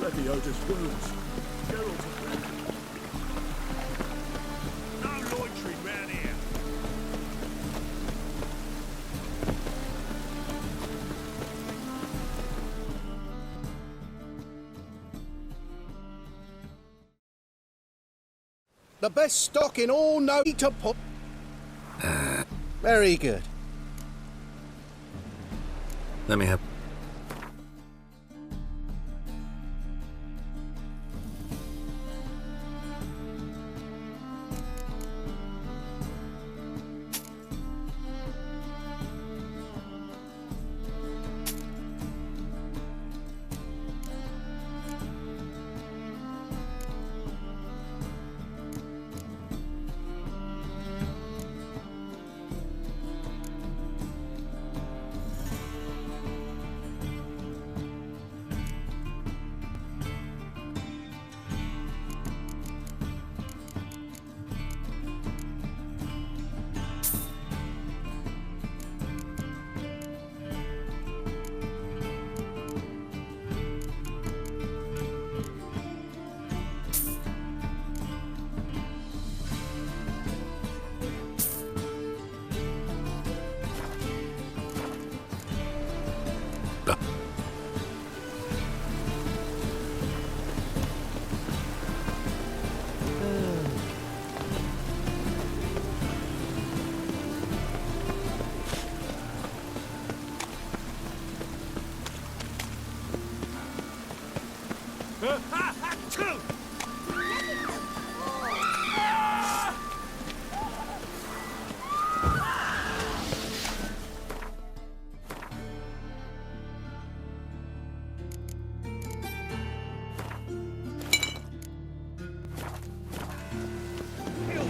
Leviosa's wounds. Geralt. No loitering round here. The best stock in all know to put. Very good. Let me have.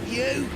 You.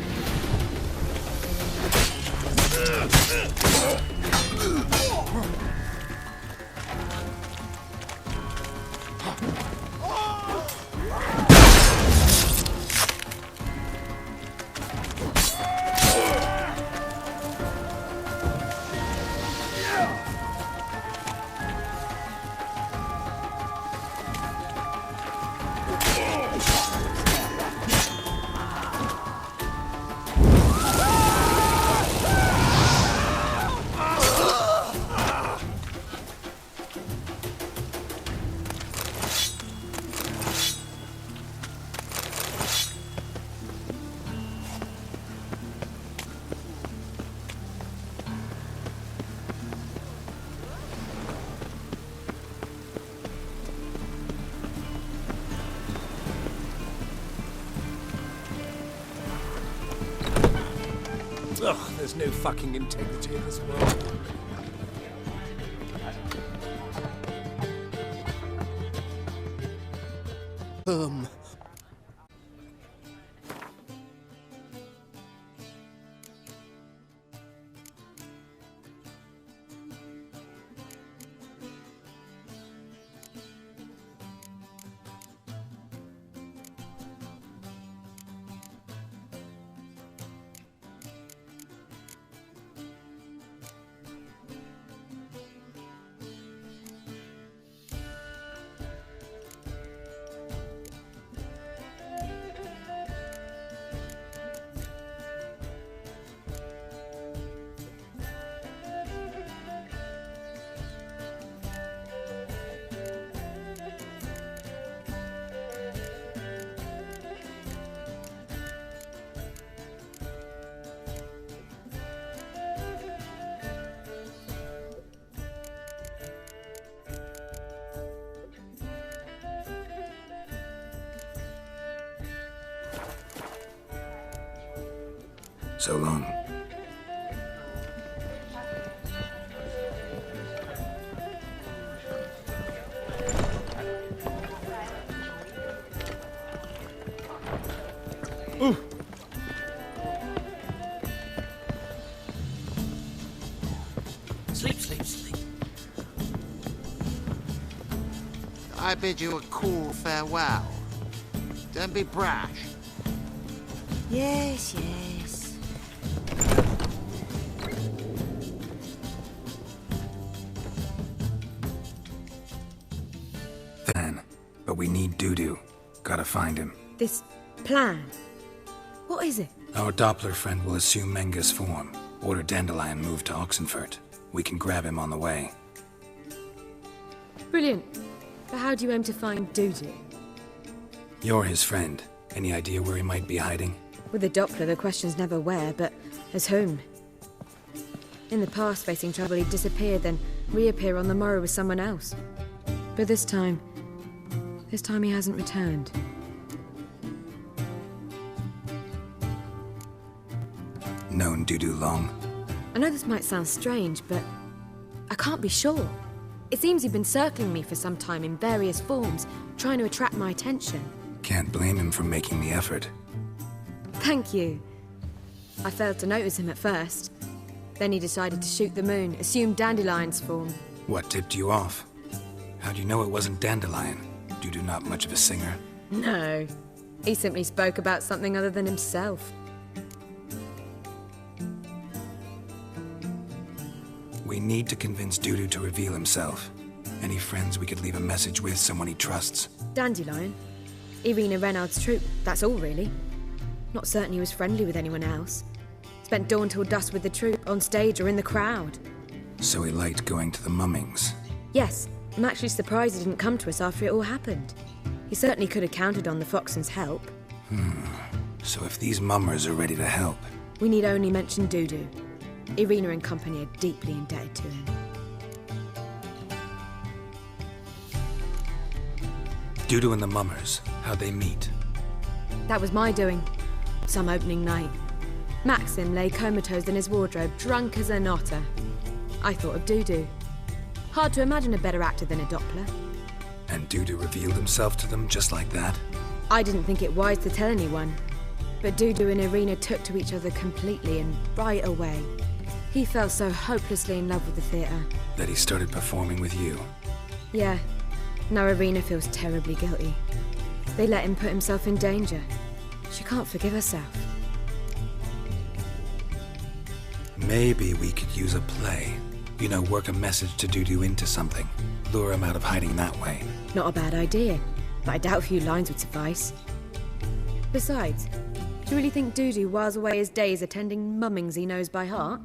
Ugh, there's no fucking integrity in this world. So long. Ooh. Sleep, sleep, sleep. I bid you a cool farewell. Don't be brash. Yes, yes. Then, but we need Dudu. Gotta find him. This plan? What is it? Our Doppler friend will assume Menga's form. Order Dandelion moved to Oxenfurt. We can grab him on the way. Brilliant. But how do you aim to find Dudu? You're his friend. Any idea where he might be hiding? With the Doppler, the question's never where, but as whom. In the past, facing trouble, he'd disappear, then reappear on the morrow with someone else. But this time he hasn't returned. Known Dudu long? I know this might sound strange, but I can't be sure. It seems he'd been circling me for some time in various forms, trying to attract my attention. Can't blame him for making the effort. Thank you. I failed to notice him at first. Then he decided to shoot the moon, assume Dandelion's form. What tipped you off? How'd you know it wasn't Dandelion? Dudu not much of a singer? No. He simply spoke about something other than himself. We need to convince Dudu to reveal himself. Any friends we could leave a message with, someone he trusts? Dandelion? Irina Renard's troupe, that's all really. Not certain he was friendly with anyone else. Spent dawn till dusk with the troupe, on stage or in the crowd. So he liked going to the mummings? Yes, I'm actually surprised he didn't come to us after it all happened. He certainly could have counted on the Foxen's help. So if these mummers are ready to help... We need only mention Dudu. Irina and company are deeply indebted to him. Dudu and the mummers, how'd they meet? That was my doing. Some opening night. Maxim lay comatose in his wardrobe, drunk as an otter. I thought of Dudu. Hard to imagine a better actor than a Doppler. And Dudu revealed himself to them just like that? I didn't think it wise to tell anyone. But Dudu and Irina took to each other completely and right away. He fell so hopelessly in love with the theatre. That he started performing with you? Yeah. Now Irina feels terribly guilty. They let him put himself in danger. She can't forgive herself. Maybe we could use a play. You know, work a message to Dudu into something. Lure him out of hiding that way. Not a bad idea, but I doubt a few lines would suffice. Besides, do you really think Dudu whiles away his days attending mummings he knows by heart?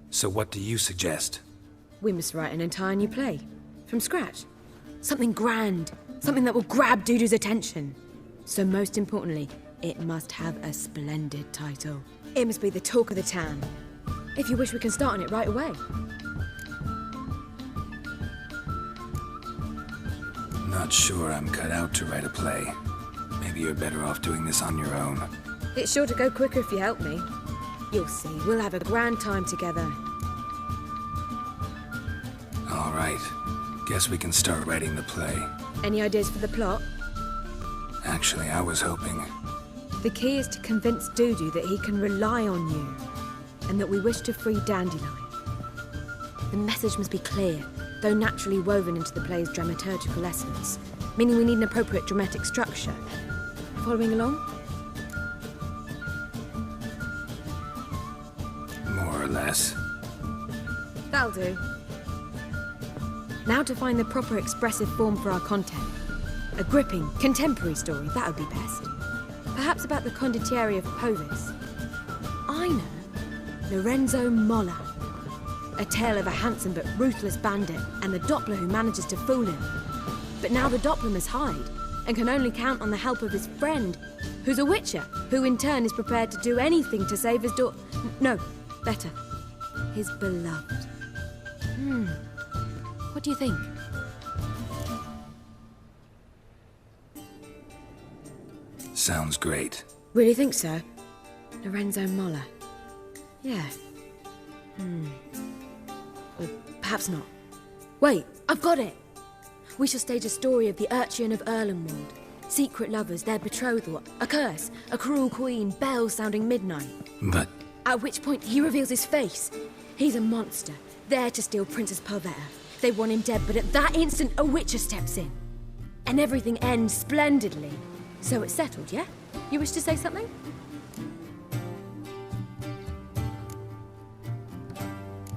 So what do you suggest? We must write an entire new play. From scratch. Something grand. Something that will grab Dudu's attention. So most importantly, it must have a splendid title. It must be the talk of the town. If you wish, we can start on it right away. Not sure I'm cut out to write a play. Maybe you're better off doing this on your own. It's sure to go quicker if you help me. You'll see, we'll have a grand time together. All right. Guess we can start writing the play. Any ideas for the plot? Actually, I was hoping... The key is to convince Dudu that he can rely on you, and that we wish to free Dandelion. The message must be clear, though naturally woven into the play's dramaturgical essence, meaning we need an appropriate dramatic structure. Following along? More or less. That'll do. Now to find the proper expressive form for our content. A gripping, contemporary story, that would be best. Perhaps about the condottieri of Povis. I know. Lorenzo Molla. A tale of a handsome but ruthless bandit and the Doppler who manages to fool him. But now the Doppler must hide and can only count on the help of his friend, who's a witcher, who in turn is prepared to do anything to save his daughter. No, better. His beloved. What do you think? Sounds great. Really think so? Lorenzo Molla. Yeah. Or perhaps not. Wait, I've got it! We shall stage a story of the Urchin of Erlenwald. Secret lovers, their betrothal, a curse, a cruel queen, bells sounding midnight. But... At which point he reveals his face. He's a monster, there to steal Princess Pavetta. They want him dead, but at that instant a witcher steps in. And everything ends splendidly. So it's settled, yeah? You wish to say something?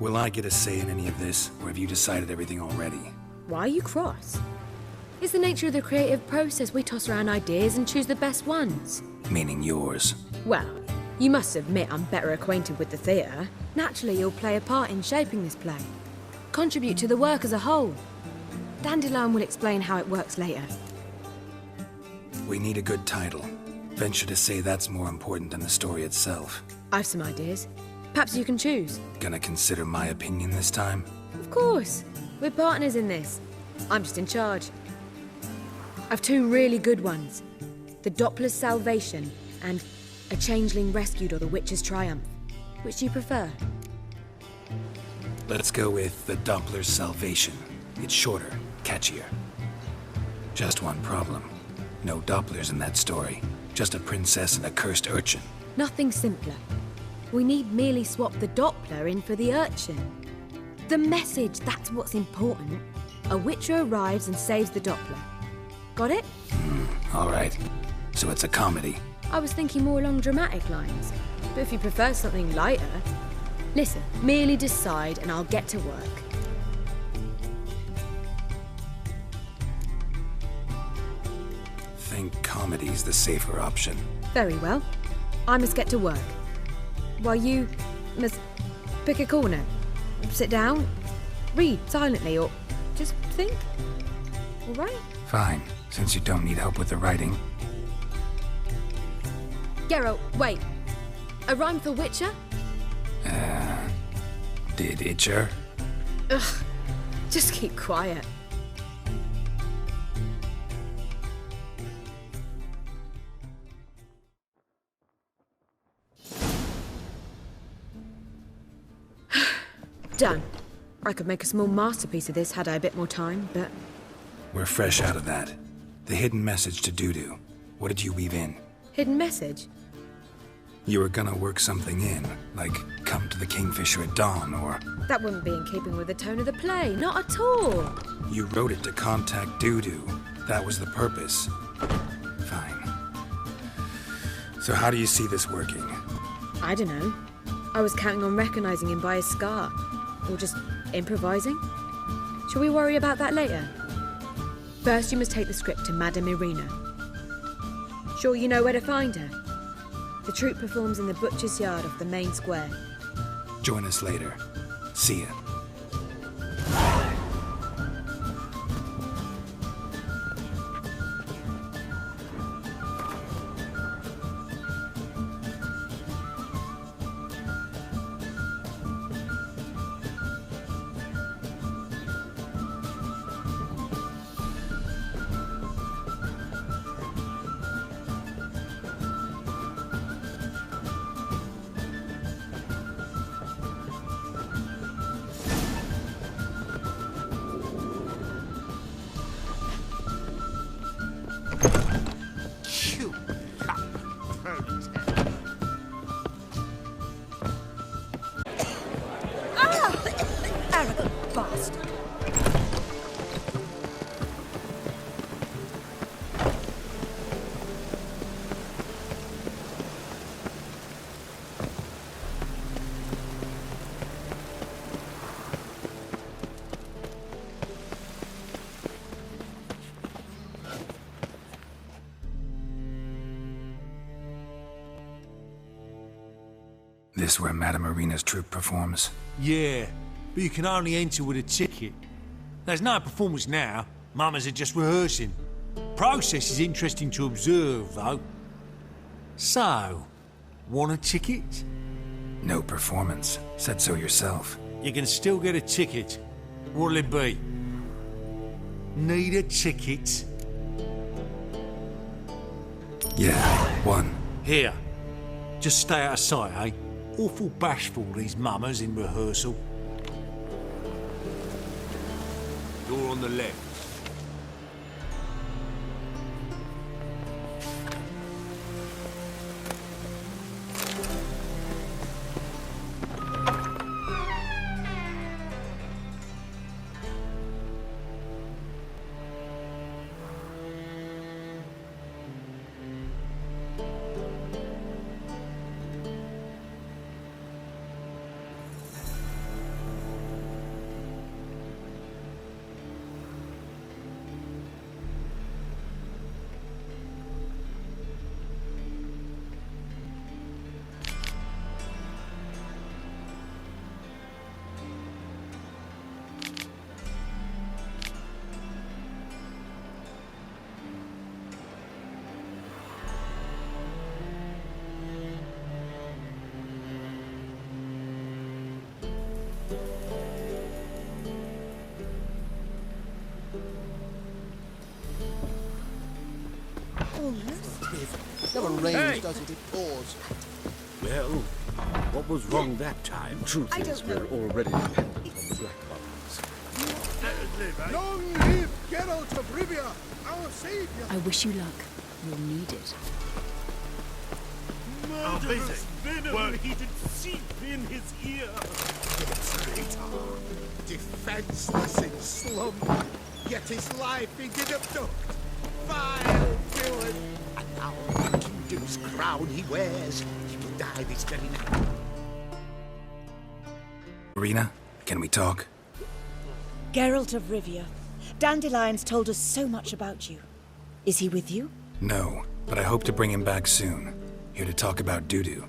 Will I get a say in any of this, or have you decided everything already? Why are you cross? It's the nature of the creative process. We toss around ideas and choose the best ones. Meaning yours. Well, you must admit I'm better acquainted with the theatre. Naturally, you'll play a part in shaping this play. Contribute to the work as a whole. Dandelion will explain how it works later. We need a good title. Venture to say that's more important than the story itself. I've some ideas. Perhaps you can choose. Gonna consider my opinion this time? Of course. We're partners in this. I'm just in charge. I've two really good ones. The Doppler's Salvation and A Changeling Rescued or the Witch's Triumph. Which do you prefer? Let's go with the Doppler's Salvation. It's shorter, catchier. Just one problem. No Dopplers in that story. Just a princess and a cursed urchin. Nothing simpler. We need merely swap the Doppler in for the urchin. The message, that's what's important. A witcher arrives and saves the Doppler. Got it? All right. So it's a comedy. I was thinking more along dramatic lines. But if you prefer something lighter... Listen, merely decide and I'll get to work. Think comedy's the safer option. Very well. I must get to work. While you must pick a corner. Sit down, read silently, or just think. All right? Fine, since you don't need help with the writing. Geralt, wait. A rhyme for Witcher? Did Itcher? Ugh, just keep quiet. Done. I could make a small masterpiece of this had I a bit more time, but... We're fresh out of that. The hidden message to Dudu. What did you weave in? Hidden message? You were gonna work something in, like come to the Kingfisher at dawn, or... That wouldn't be in keeping with the tone of the play, not at all. You wrote it to contact Dudu. That was the purpose. Fine. So how do you see this working? I don't know. I was counting on recognizing him by his scar. Or just improvising. Shall we worry about that later? First, you must take the script to Madame Irina. Sure you know where to find her? The troupe performs in the butcher's yard off the main square. Join us later. See ya. Phew. Arrogant bastard! This where Madame Irina's troupe performs? Yeah, but you can only enter with a ticket. There's no performance now. Mamas are just rehearsing. Process is interesting to observe, though. So, want a ticket? No performance. Said so yourself. You can still get a ticket. What'll it be? Need a ticket? Yeah, one. Here. Just stay out of sight, eh? Awful bashful, these mamas in rehearsal. Door on the left. rains, does it? It pours. Well, what was wrong that time? Truth is, we're already dependent on the Black Ones. Long live Geralt of Rivia, our savior! I wish you luck. You'll need it. Murderous venom he did seep in his ear. Traitor, defenseless in slumber, yet his life he did abduct. Vile villain! And now the kingdom's crown he wears, he will die this very night. Irina, can we talk? Geralt of Rivia. Dandelion's told us so much about you. Is he with you? No, but I hope to bring him back soon. Here to talk about Dudu.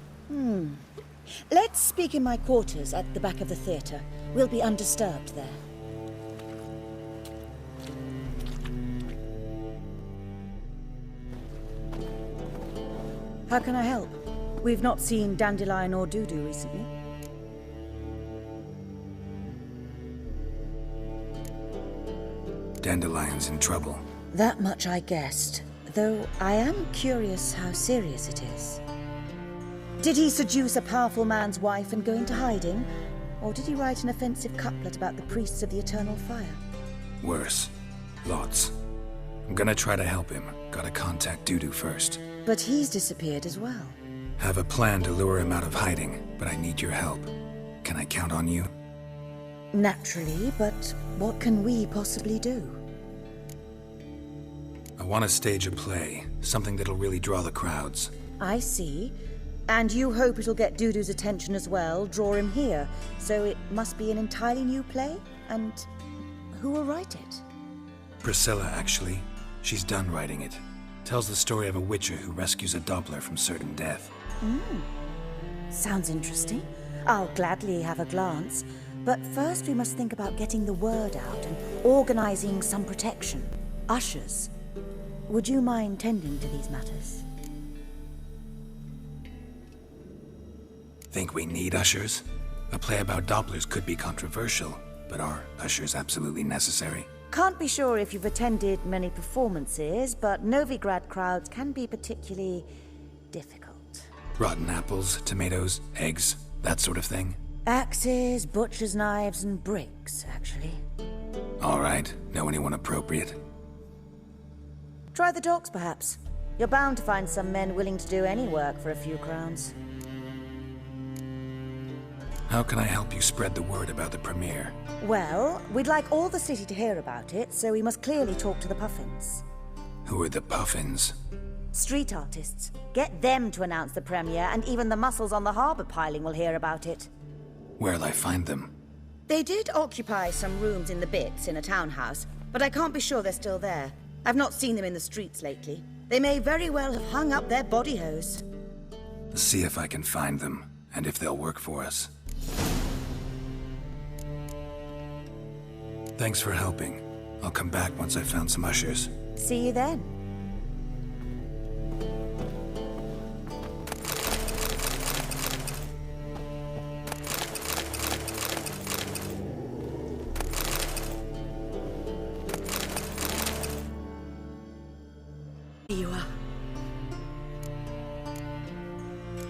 Let's speak in my quarters at the back of the theatre. We'll be undisturbed there. How can I help? We've not seen Dandelion or Dudu recently. Dandelion's in trouble. That much I guessed, though I am curious how serious it is. Did he seduce a powerful man's wife and go into hiding? Or did he write an offensive couplet about the priests of the eternal fire? Worse. Lots. I'm gonna try to help him. Gotta contact Dudu first. But he's disappeared as well. Have a plan to lure him out of hiding, but I need your help. Can I count on you? Naturally, but what can we possibly do? I want to stage a play, something that'll really draw the crowds. I see. And you hope it'll get Dudu's attention as well, draw him here. So it must be an entirely new play? And who will write it? Priscilla, actually. She's done writing it. Tells the story of a witcher who rescues a Doppler from certain death. Sounds interesting. I'll gladly have a glance. But first we must think about getting the word out and organizing some protection. Ushers. Would you mind tending to these matters? Think we need ushers? A play about Dopplers could be controversial, but are ushers absolutely necessary? Can't be sure if you've attended many performances, but Novigrad crowds can be particularly difficult. Rotten apples, tomatoes, eggs, that sort of thing? Axes, butcher's knives, and bricks, actually. All right. Know anyone appropriate? Try the docks, perhaps. You're bound to find some men willing to do any work for a few crowns. How can I help you spread the word about the premiere? Well, we'd like all the city to hear about it, so we must clearly talk to the Puffins. Who are the Puffins? Street artists. Get them to announce the premiere, and even the muscles on the harbour piling will hear about it. Where'll I find them? They did occupy some rooms in the Bits in a townhouse, but I can't be sure they're still there. I've not seen them in the streets lately. They may very well have hung up their body hose. See if I can find them, and if they'll work for us. Thanks for helping. I'll come back once I've found some ushers. See you then. Here you are.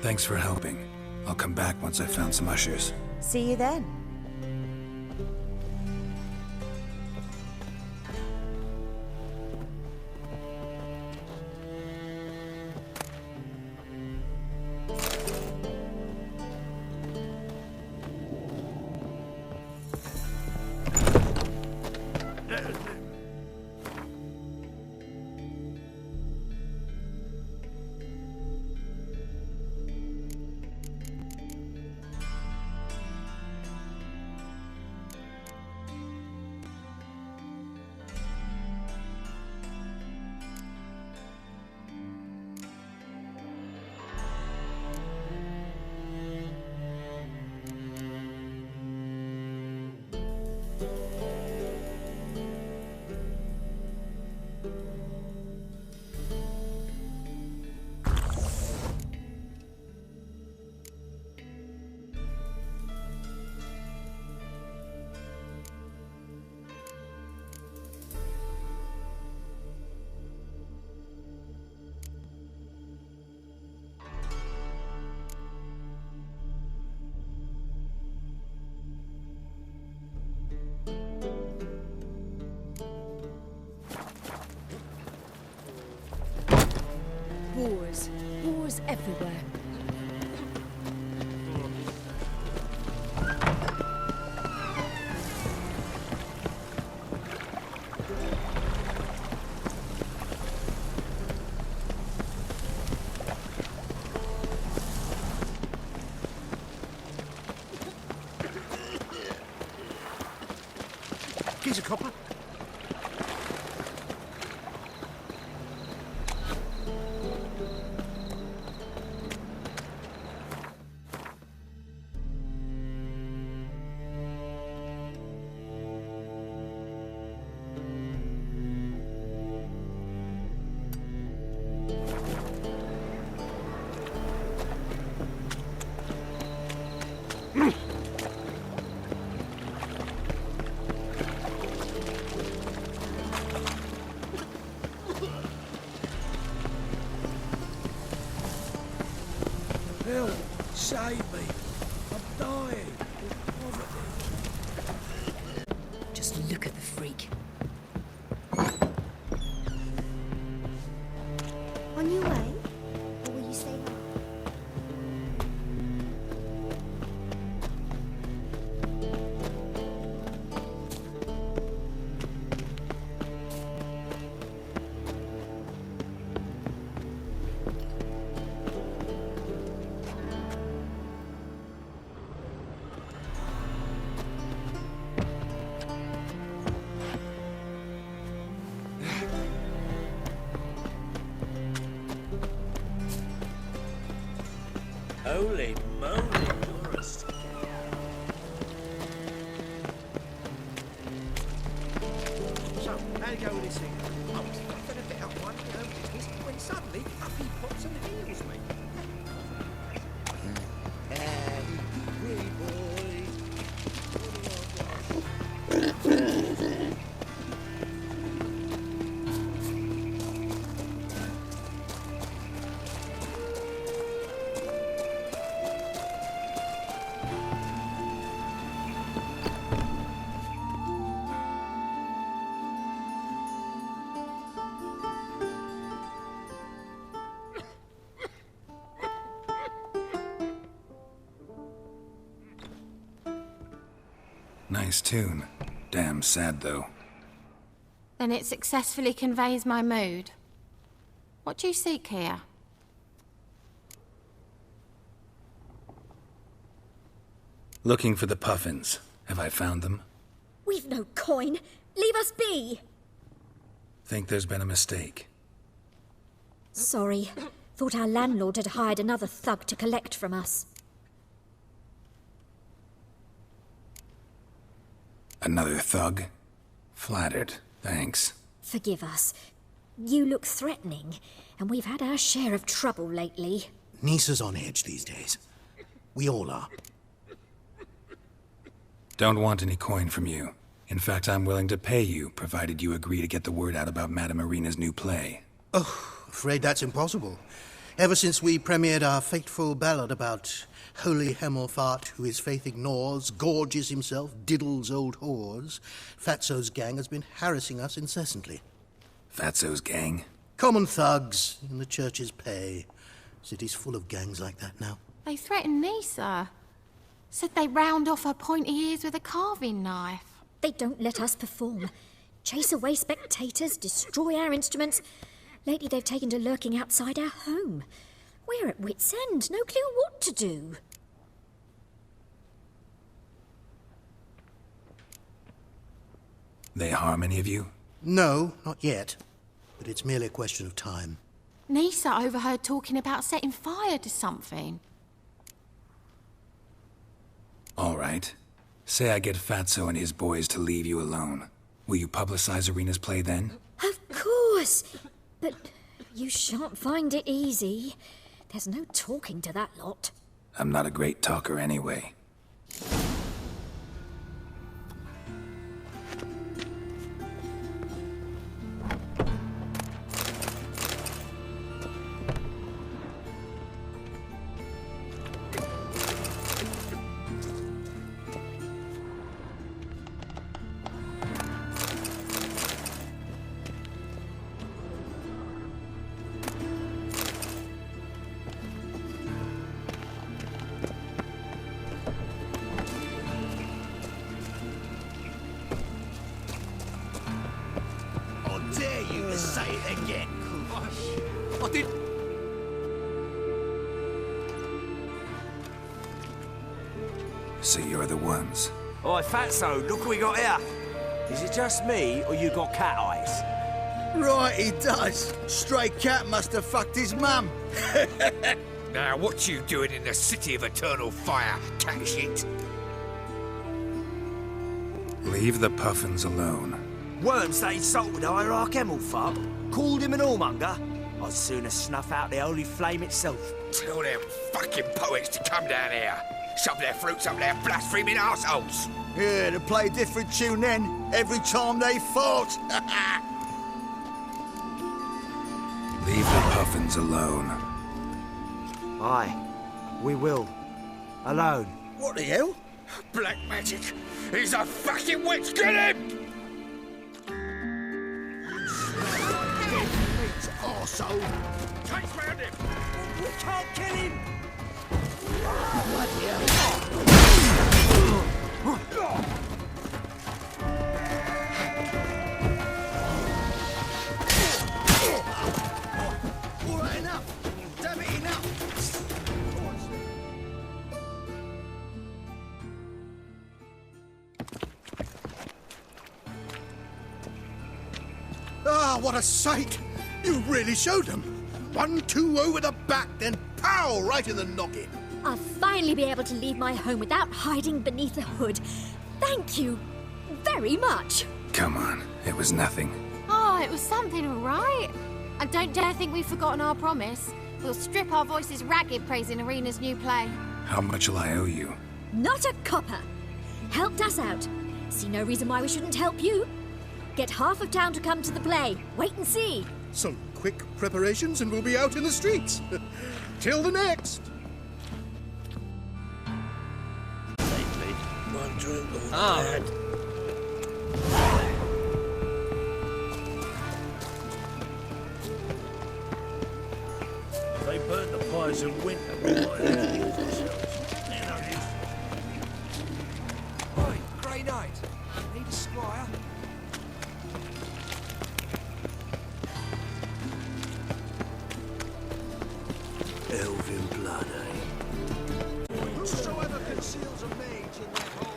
Thanks for helping. I'll come back once I've found some ushers. See you then. wars. Wars everywhere. Here's a copper. Help! Save me! I'm dying! Of poverty. Just look at the freak. On your way? Or will you stay home? Holy moly, you're a stick. So, how you go with this thing? I was fucking a bit up one business when suddenly up he pops and heals me. Pretty boy. Nice tune. Damn sad, though. Then it successfully conveys my mood. What do you seek here? Looking for the puffins. Have I found them? We've no coin. Leave us be. Think there's been a mistake. Sorry. Thought our landlord had hired another thug to collect from us. Another thug? Flattered. Thanks. Forgive us. You look threatening, and we've had our share of trouble lately. Nisa's on edge these days. We all are. Don't want any coin from you. In fact, I'm willing to pay you, provided you agree to get the word out about Madame Marina's new play. Oh, afraid that's impossible. Ever since we premiered our fateful ballad about Holy Hemelfart, who his faith ignores, gorges himself, diddles old whores, Fatso's gang has been harassing us incessantly. Fatso's gang? Common thugs in the church's pay. City's full of gangs like that now. They threatened Nisa. Said they round off her pointy ears with a carving knife. They don't let us perform. Chase away spectators, destroy our instruments. Lately they've taken to lurking outside our home. We're at wit's end, no clue what to do. They harm any of you? No, not yet. But it's merely a question of time. Nisa overheard talking about setting fire to something. All right. Say I get Fatso and his boys to leave you alone. Will you publicize Irina's play then? Of course! But you shan't find it easy. There's no talking to that lot. I'm not a great talker anyway. did... So you're the ones. Oi, Fatso, look what we got here. Is it just me, or you got cat eyes? Right, he does. Stray cat must have fucked his mum. Now, what you doing in the City of Eternal Fire, cat shit? Leave the puffins alone. Worms that insulted Hierarch Emelfart, called him an whoremonger. I'd sooner snuff out the holy flame itself. Tell them fucking poets to come down here. Shove their fruits up their blaspheming arseholes. Yeah, to play a different tune then, every time they fought. Leave the puffins alone. Aye, we will. Alone. What the hell? Black magic. He's a fucking witch. Get him! Arsehole. Take round him. We can't kill him. All right, enough. Damn it, enough. Ah, what a sight! You really showed them. 1-2 over the back, then pow, right in the noggin. I'll finally be able to leave my home without hiding beneath a hood. Thank you very much. Come on, it was nothing. Oh, it was something, all right. And don't dare think we've forgotten our promise. We'll strip our voices ragged praising Arena's new play. How much will I owe you? Not a copper. Helped us out. See no reason why we shouldn't help you. Get half of town to come to the play. Wait and see. Some quick preparations and we'll be out in the streets. Till the next. One drink on Ah. They burnt the fires in winter. Oi, Grey Knight. Need a squire? Elven blood, eh? Whosoever conceals a mage in their home.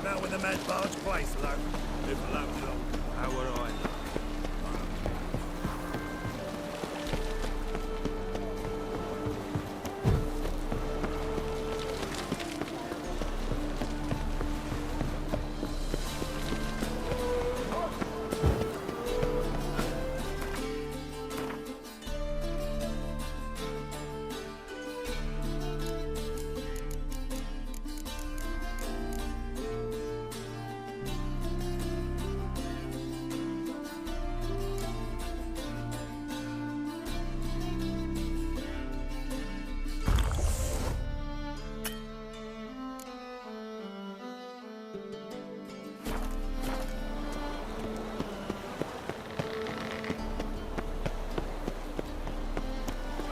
Now when the mad barge place, lad. If love long. How would I?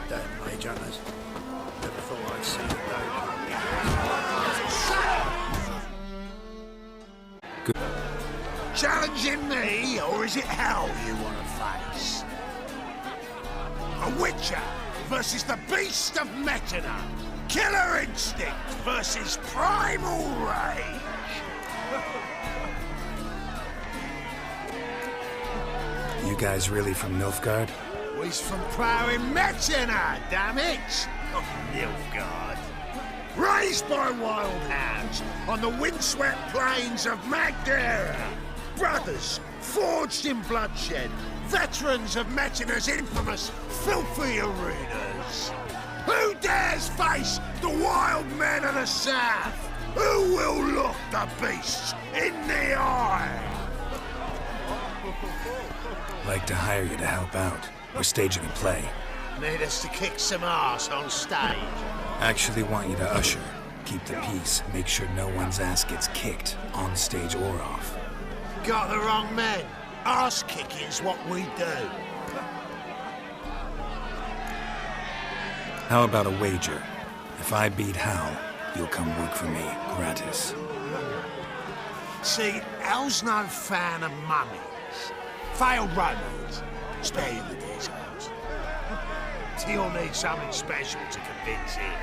Damn mage hunters. Never thought I'd see the Challenging me, or is it hell you want to face? A Witcher versus the Beast of Metina. Killer instinct versus primal rage. You guys really from Nilfgaard? He's from ploughing Metina, damn it! Oh, Nilfgaard. Raised by wild hounds on the windswept plains of Magdera. Brothers, forged in bloodshed. Veterans of Metina's infamous filthy arenas. Who dares face the wild men of the south? Who will look the beasts in the eye? Like to hire you to help out. We're staging a play. Need us to kick some ass on stage. Actually want you to usher. Keep the peace. Make sure no one's ass gets kicked, on stage or off. Got the wrong men. Ass kicking's what we do. How about a wager? If I beat Hal, you'll come work for me, gratis. See, Hal's no fan of mummies. Failed romance. Spare you the details. He'll need something special to convince him.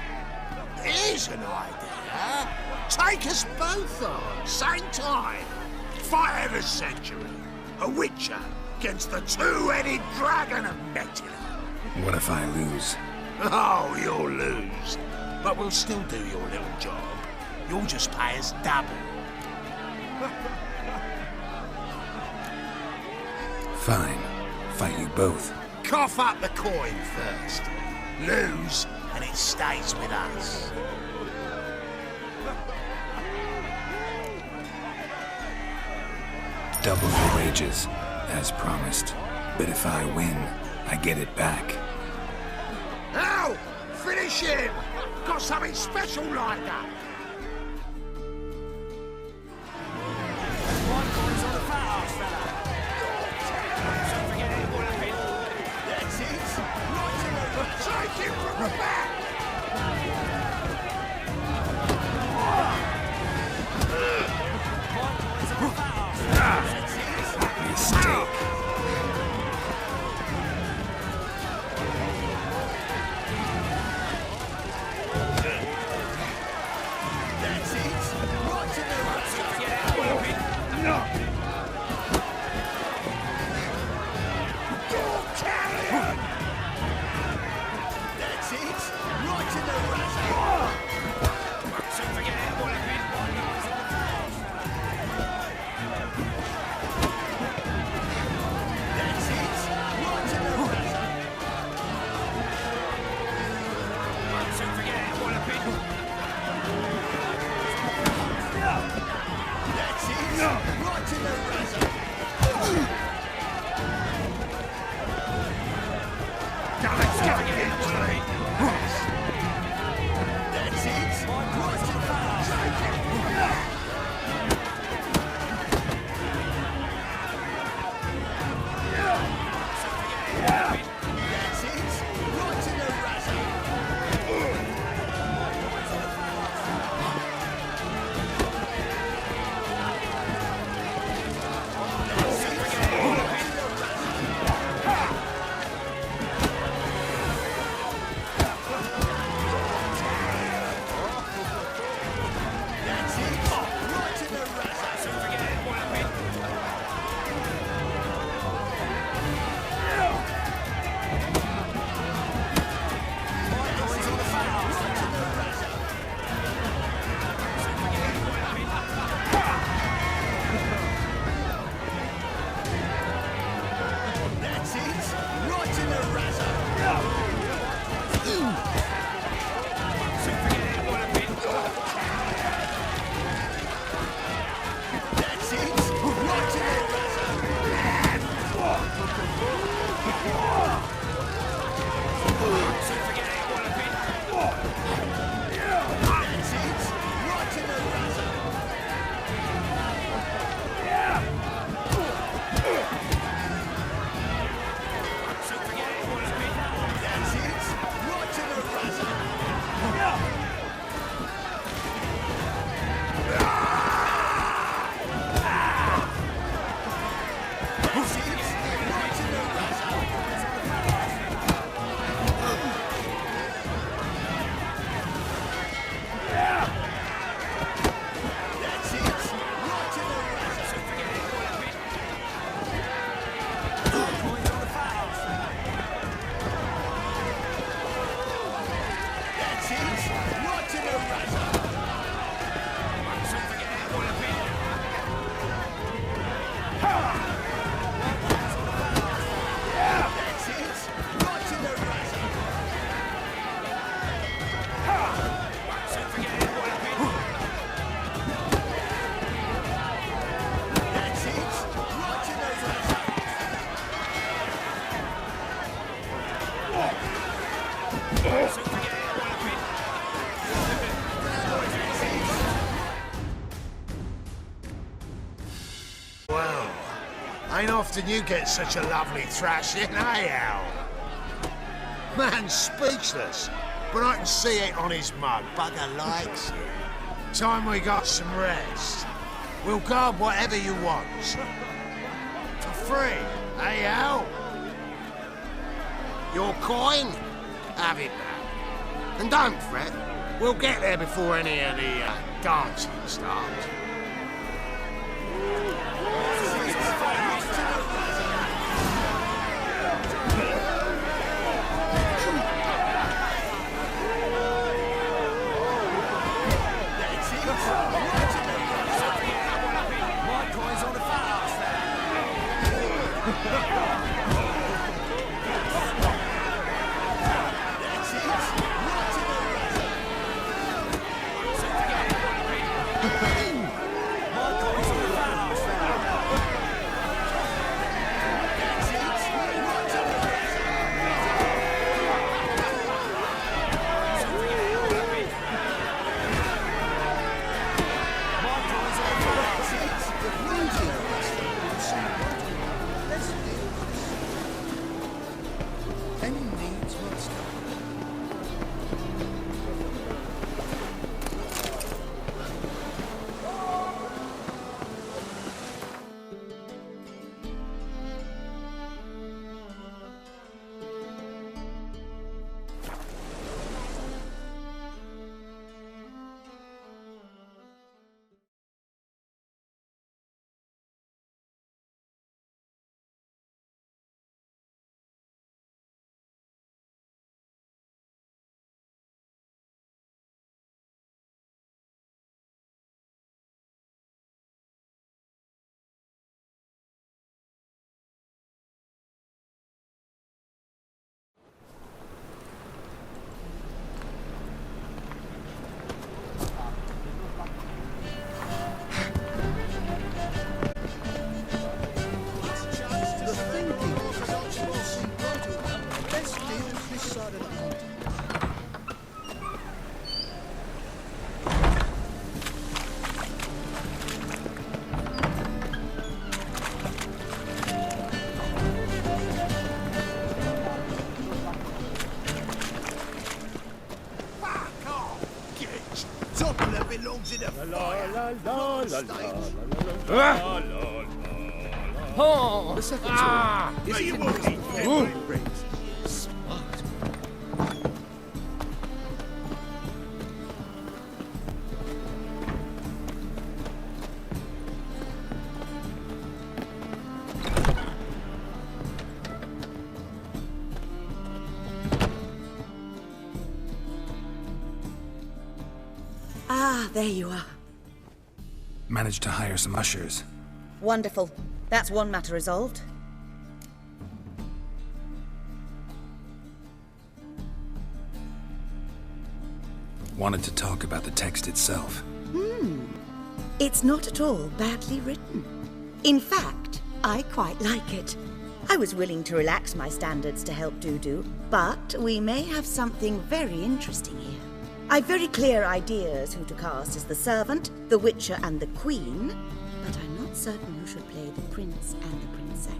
Here's an idea. Take us both on, same time. Fight of the century. A witcher against the two-headed dragon of Metina. What if I lose? Oh, you'll lose. But we'll still do your little job. You'll just pay us double. Fine. Fight you both. Cough up the coin first. Lose, and it stays with us. Double your wages, as promised. But if I win, I get it back. Now, finish him! Got something special like that. Take him from the back! Mistake. That's it! Right to the no! Go carry! That's it! Right to the razor! Don't forget what I've been. That's it! Right to the razor! Don't forget what I've been. That's it! Right to the razor! Let's get into it! That's it! Right to the razor! That's it! Right to the razor! That's it! Right to the razor! Don't forget what I've been. That's it! Right to the razor! Don't forget what I've been. That's it! Right to the razor! Don't forget what I've been. That's it! Right to the razor! Don't forget what I've been. That's it! Right to the razor! That's it! Right to the razor! That's it! Right to the razor! Don't forget what I've been. Points on the fouls. That's it! Right to the razor! Don't forget what I've been. That's it! Right to the razor! Don't forget what I've been. That's it! Right to the razor! Well, ain't often you get such a lovely thrashing, eh, Al? Man's speechless, but I can see it on his mug. Bugger likes it. Time we got some rest. We'll guard whatever you want. For free, eh, Al? Your coin? Have it now. And don't fret. We'll get there before any of the dancing starts. belongs in a fire. Oh! The secretary. Is you it won't eat rings? Smart. Ah, there you are. Managed to hire some ushers. Wonderful. That's one matter resolved. Wanted to talk about the text itself. It's not at all badly written. In fact, I quite like it. I was willing to relax my standards to help Dudu, but we may have something very interesting here. I've very clear ideas who to cast as the servant, the witcher, and the queen, but I'm not certain who should play the prince and the princess.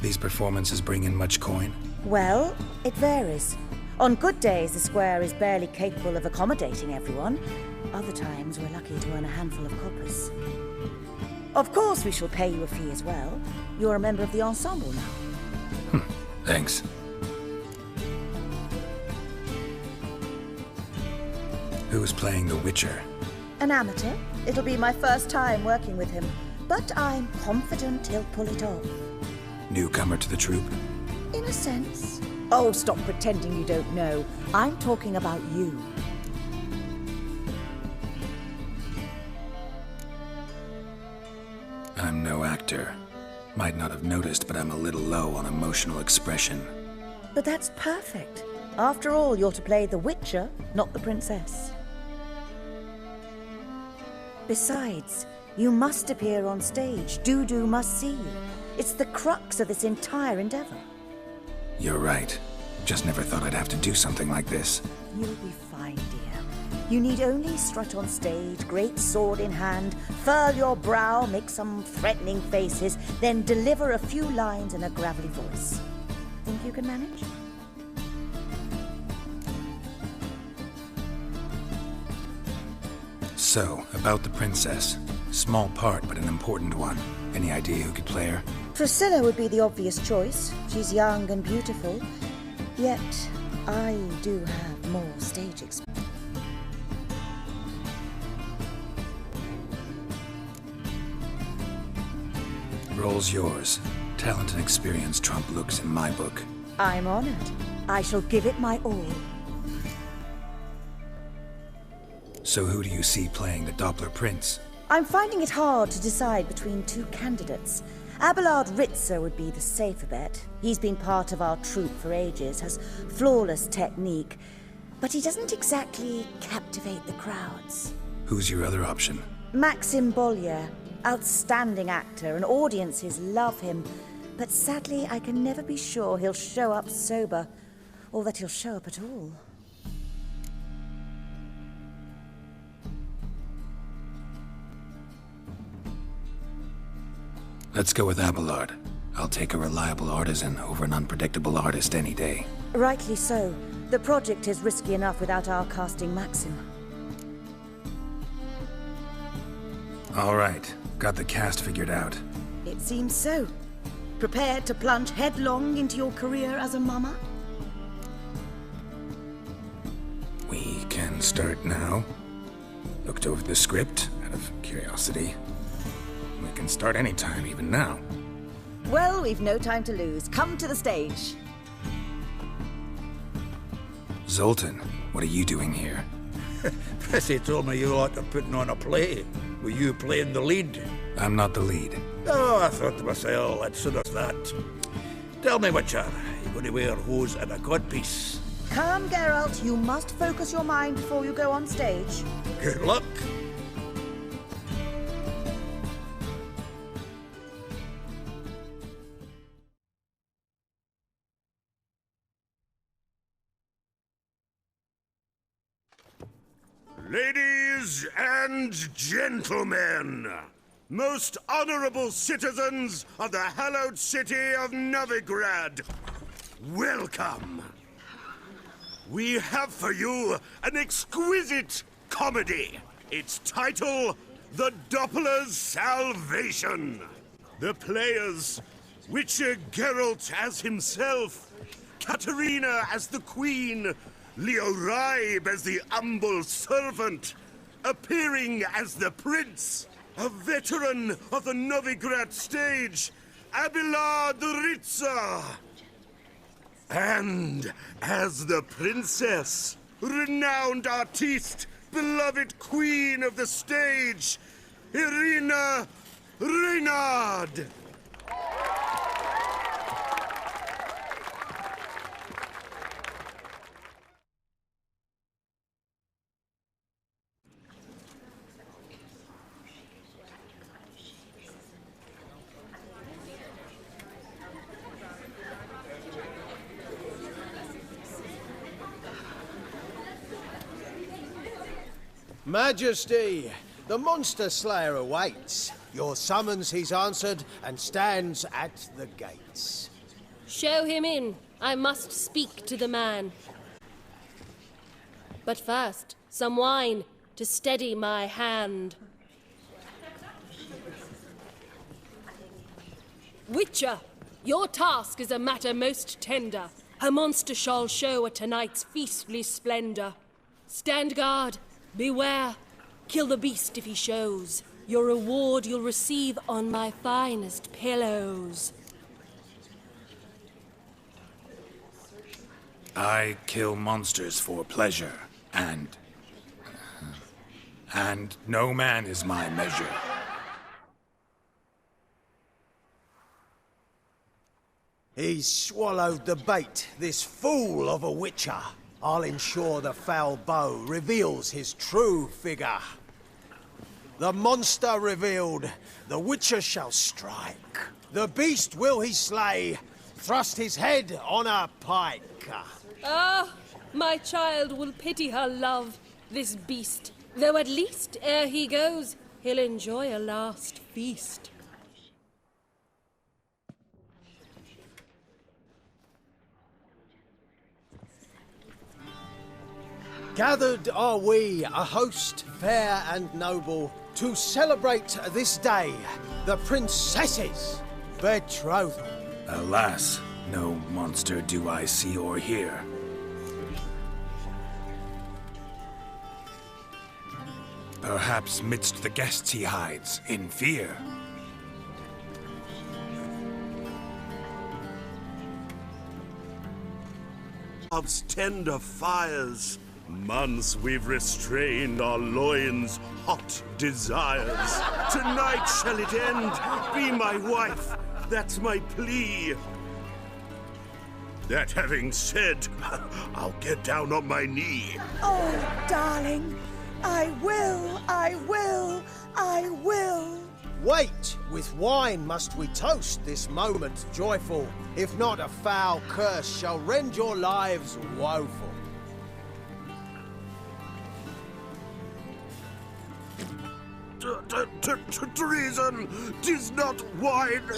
These performances bring in much coin? Well, it varies. On good days, the square is barely capable of accommodating everyone. Other times, we're lucky to earn a handful of coppers. Of course, we shall pay you a fee as well. You're a member of the ensemble now. Thanks. Who's playing the Witcher? An amateur. It'll be my first time working with him, but I'm confident he'll pull it off. Newcomer to the troupe? In a sense. Oh, stop pretending you don't know. I'm talking about you. I'm no actor. Might not have noticed, but I'm a little low on emotional expression. But that's perfect. After all, you're to play the Witcher, not the princess. Besides, you must appear on stage. Dudu must see you. It's the crux of this entire endeavor. You're right. Just never thought I'd have to do something like this. You'll be fine, dear. You need only strut on stage, great sword in hand, furl your brow, make some threatening faces, then deliver a few lines in a gravelly voice. Think you can manage? So, about the princess. Small part, but an important one. Any idea who could play her? Priscilla would be the obvious choice. She's young and beautiful. Yet, I do have more stage experience. Role's yours. Talent and experience trump looks in my book. I'm honored. I shall give it my all. So who do you see playing the Doppler Prince? I'm finding it hard to decide between two candidates. Abelard Ritzer would be the safer bet. He's been part of our troupe for ages, has flawless technique, but he doesn't exactly captivate the crowds. Who's your other option? Maxim Bollier, outstanding actor, and audiences love him. But sadly, I can never be sure he'll show up sober, or that he'll show up at all. Let's go with Abelard. I'll take a reliable artisan over an unpredictable artist any day. Rightly so. The project is risky enough without our casting Maxim. All right. Got the cast figured out. It seems so. Prepared to plunge headlong into your career as a mama? We can start now. Looked over the script out of curiosity. We can start anytime, even now. Well, we've no time to lose. Come to the stage. Zoltan, what are you doing here? Prissy told me you lot are putting on a play. Were you playing the lead? I'm not the lead. Oh, I thought to myself, I'd sooner that. Tell me, Witcher, you going to wear hose and a codpiece? Come, Geralt. You must focus your mind before you go on stage. Good luck. Ladies and gentlemen, most honorable citizens of the hallowed city of Novigrad, welcome. We have for you an exquisite comedy. Its title, The Doppler's Salvation. The players, Witcher Geralt as himself, Katerina as the Queen, Leo Raib as the humble servant, appearing as the prince, a veteran of the Novigrad stage, Abelard Ritzer. And as the princess, renowned artiste, beloved queen of the stage, Irina Reynard. Majesty, the Monster Slayer awaits. Your summons he's answered and stands at the gates. Show him in. I must speak to the man. But first, some wine to steady my hand. Witcher, your task is a matter most tender. Her monster shall show at tonight's feastly splendor. Stand guard. Beware! Kill the beast if he shows. Your reward you'll receive on my finest pillows. I kill monsters for pleasure, and no man is my measure. He's swallowed the bait, this fool of a Witcher. I'll ensure the foul bow reveals his true figure. The monster revealed, the Witcher shall strike. The beast will he slay, thrust his head on a pike. Ah, my child will pity her love, this beast. Though at least, ere he goes, he'll enjoy a last feast. Gathered are we, a host fair and noble, to celebrate this day, the princess's betrothal. Alas, no monster do I see or hear. Perhaps midst the guests he hides, in fear. Love's tender fires. Months we've restrained our loins' hot desires. Tonight shall it end. Be my wife. That's my plea. That having said, I'll get down on my knee. Oh, darling, I will, I will, I will. Wait, with wine must we toast this moment joyful. If not, a foul curse shall rend your lives woeful. Treason! 'Tis not wine,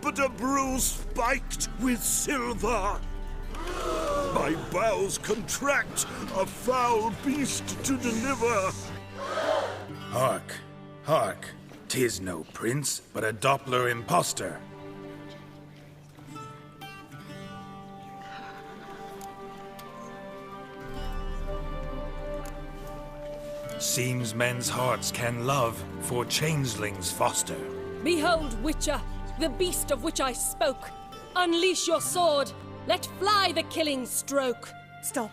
but a brew spiked with silver. My bowels contract, a foul beast to deliver. Hark, hark, 'tis no prince, but a Doppler impostor. Seems men's hearts can love, for changelings foster. Behold, Witcher, the beast of which I spoke. Unleash your sword. Let fly the killing stroke. Stop.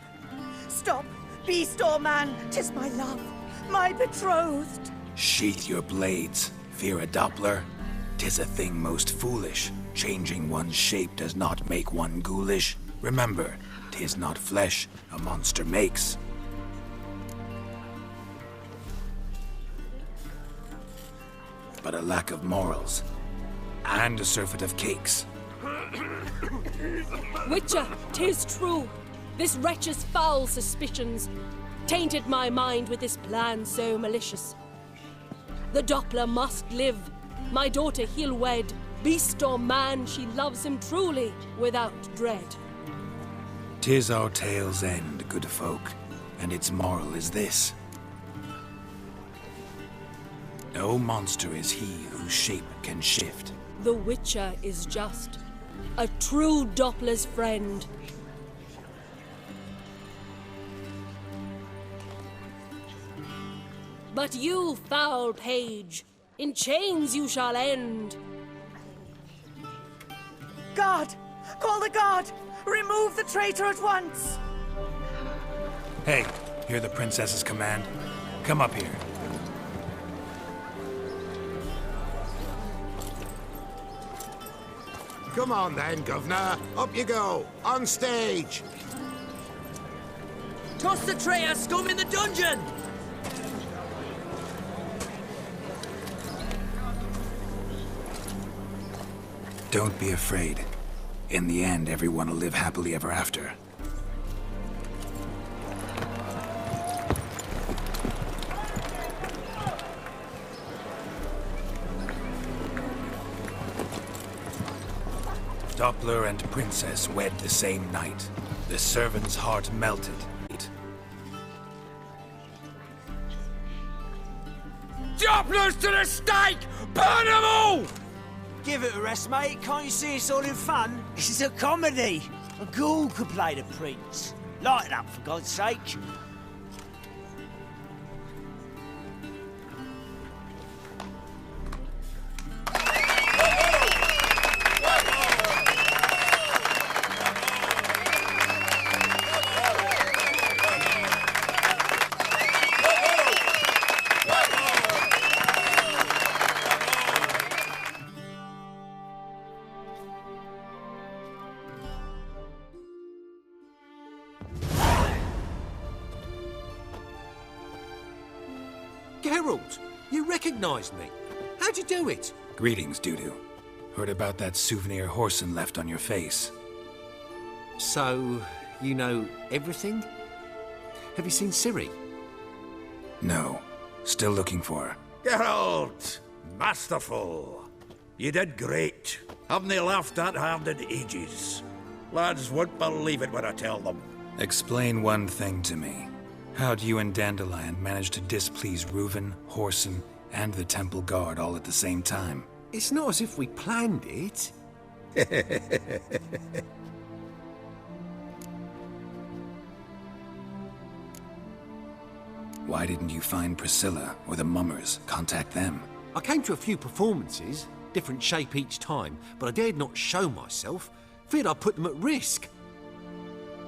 Stop. Beast or man, 'tis my love, my betrothed. Sheath your blades, fear a Doppler. 'Tis a thing most foolish. Changing one's shape does not make one ghoulish. Remember, 'tis not flesh a monster makes. But a lack of morals, and a surfeit of cakes. Witcher, 'tis true. This wretch's foul suspicions tainted my mind with this plan so malicious. The Doppler must live. My daughter he'll wed. Beast or man, she loves him truly, without dread. 'Tis our tale's end, good folk, and its moral is this. No monster is he whose shape can shift. The Witcher is just a true Doppler's friend. But you, foul page, in chains you shall end. Guard! Call the guard! Remove the traitor at once! Hey, hear the princess's command? Come up here. Come on then, Governor. Up you go. On stage. Toss the traitor scum in the dungeon! Don't be afraid. In the end, everyone will live happily ever after. Doppler and princess wed the same night. The servant's heart melted. Dopplers to the stake! Burn them all! Give it a rest, mate. Can't you see it's all in fun? This is a comedy. A ghoul could play the prince. Lighten up, for God's sake. Geralt, You recognised me. How'd you do it? Greetings, Dudu. Heard about that souvenir Horson left on your face. So, you know everything? Have you seen Ciri? No. Still looking for her. Geralt! Masterful! You did great. Haven't they laughed that hard in ages? Lads won't believe it when I tell them. Explain one thing to me. How'd you and Dandelion manage to displease Reuven, Horson, and the Temple Guard all at the same time? It's not as if we planned it. Why didn't you find Priscilla or the Mummers? Contact them. I came to a few performances, different shape each time, but I dared not show myself. Feared I'd put them at risk.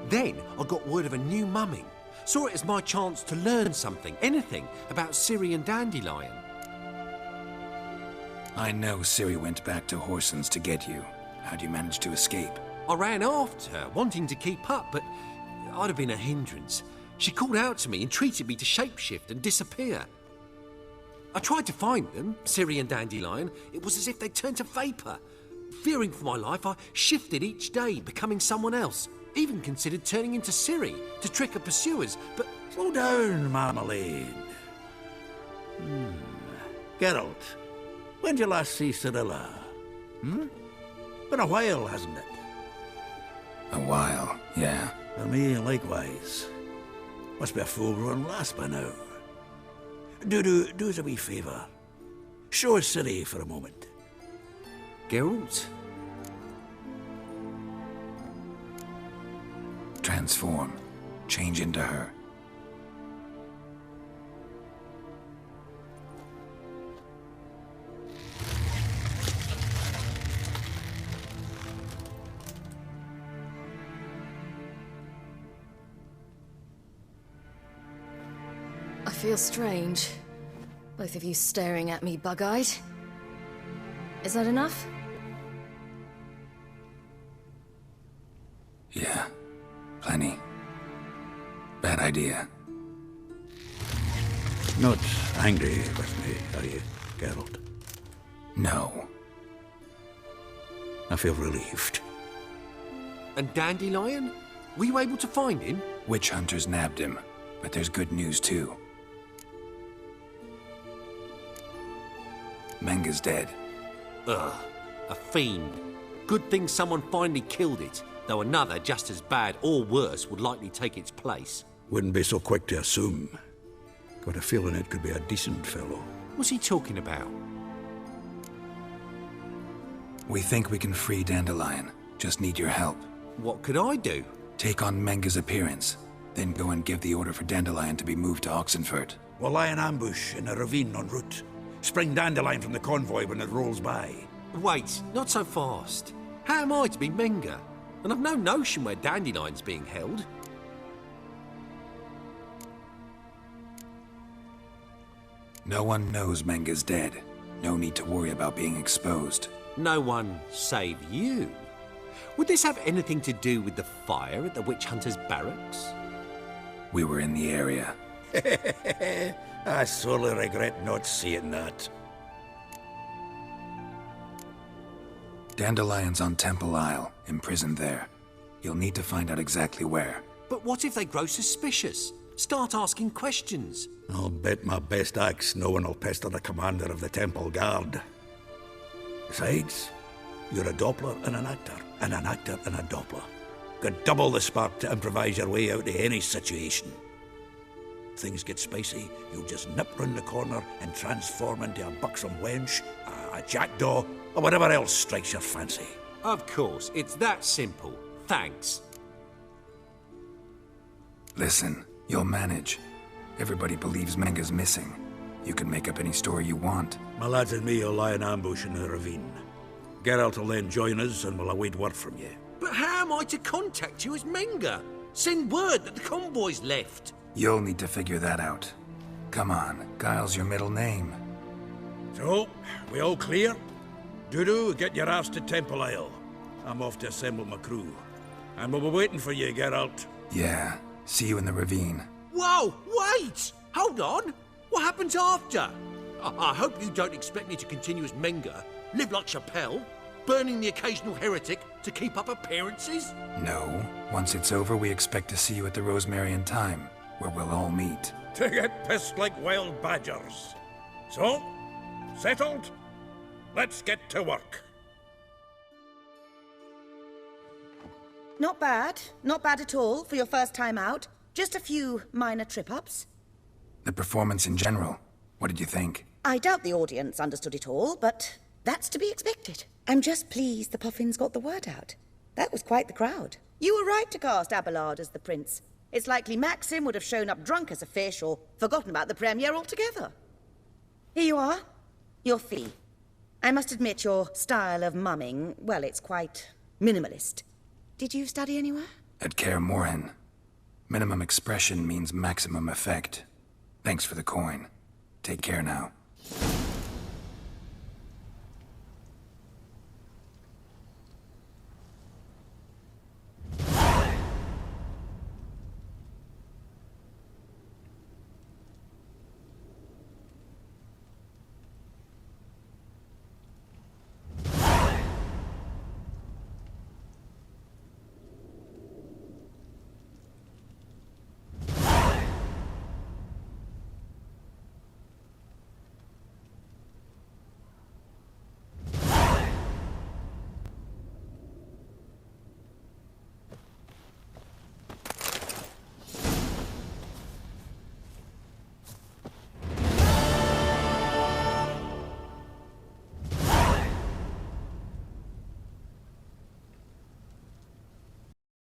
Then I got word of a new mumming. Saw it as my chance to learn something, anything, about Ciri and Dandelion. I know Ciri went back to Horson's to get you. How'd you manage to escape? I ran after her, wanting to keep up, but I'd have been a hindrance. She called out to me, entreated me to shapeshift and disappear. I tried to find them, Ciri and Dandelion. It was as if they'd turned to vapour. Fearing for my life, I shifted each day, becoming someone else. Even considered turning into Ciri to trick her pursuers, but... Slow down, Marmalade. Geralt, when did you last see Cirilla? Been a while, hasn't it? A while, yeah. For me, likewise. Must be a full run last by now. Do us a wee favour. Show us Ciri for a moment. Geralt? Transform. Change into her. I feel strange. Both of you staring at me bug-eyed. Is that enough? Yeah. Plenty. Bad idea. Not angry with me, are you, Geralt? No. I feel relieved. And Dandelion? Were you able to find him? Witch hunters nabbed him, but there's good news too. Menga's dead. Ugh, a fiend. Good thing someone finally killed it, though another just as bad or worse would likely take its place. Wouldn't be so quick to assume. Got a feeling it could be a decent fellow. What's he talking about? We think we can free Dandelion. Just need your help. What could I do? Take on Menga's appearance, then go and give the order for Dandelion to be moved to Oxenfurt. We'll lie in ambush in a ravine en route. Spring Dandelion from the convoy when it rolls by. Wait, not so fast. How am I to be Menga? And I've no notion where Dandelion's being held. No one knows Menga's dead. No need to worry about being exposed. No one save you. Would this have anything to do with the fire at the witch hunter's barracks? We were in the area. I sorely regret not seeing that. Dandelion's on Temple Isle, imprisoned there. You'll need to find out exactly where. But what if they grow suspicious? Start asking questions? I'll bet my best axe no one will pester the commander of the Temple Guard. Besides, you're a Doppler and an actor and a Doppler. Got double the spark to improvise your way out of any situation. Things get spicy, you'll just nip round the corner and transform into a buxom wench, a jackdaw, or whatever else strikes your fancy. Of course, it's that simple. Thanks. Listen, you'll manage. Everybody believes Menga's missing. You can make up any story you want. My lads and me will lie in ambush in the ravine. Geralt will then join us and we'll await word from you. But how am I to contact you as Menga? Send word that the convoy's left. You'll need to figure that out. Come on, Guile's your middle name. So, we all clear? Dudu, get your ass to Temple Isle. I'm off to assemble my crew. And we'll be waiting for you, Geralt. Yeah, see you in the ravine. Whoa, wait! Hold on! What happens after? I hope you don't expect me to continue as Menger, live like Chappelle, burning the occasional heretic to keep up appearances? No. Once it's over, we expect to see you at the Rosemary and Thyme, where we'll all meet. To get pissed like wild badgers. So, settled? Let's get to work. Not bad. Not bad at all for your first time out. Just a few minor trip-ups. The performance in general, what did you think? I doubt the audience understood it all, but that's to be expected. I'm just pleased the Puffins got the word out. That was quite the crowd. You were right to cast Abelard as the prince. It's likely Maxim would have shown up drunk as a fish or forgotten about the premiere altogether. Here you are. Your fee. I must admit your style of mumming, well, it's quite minimalist. Did you study anywhere? At Kaer Morhen. Minimum expression means maximum effect. Thanks for the coin. Take care now.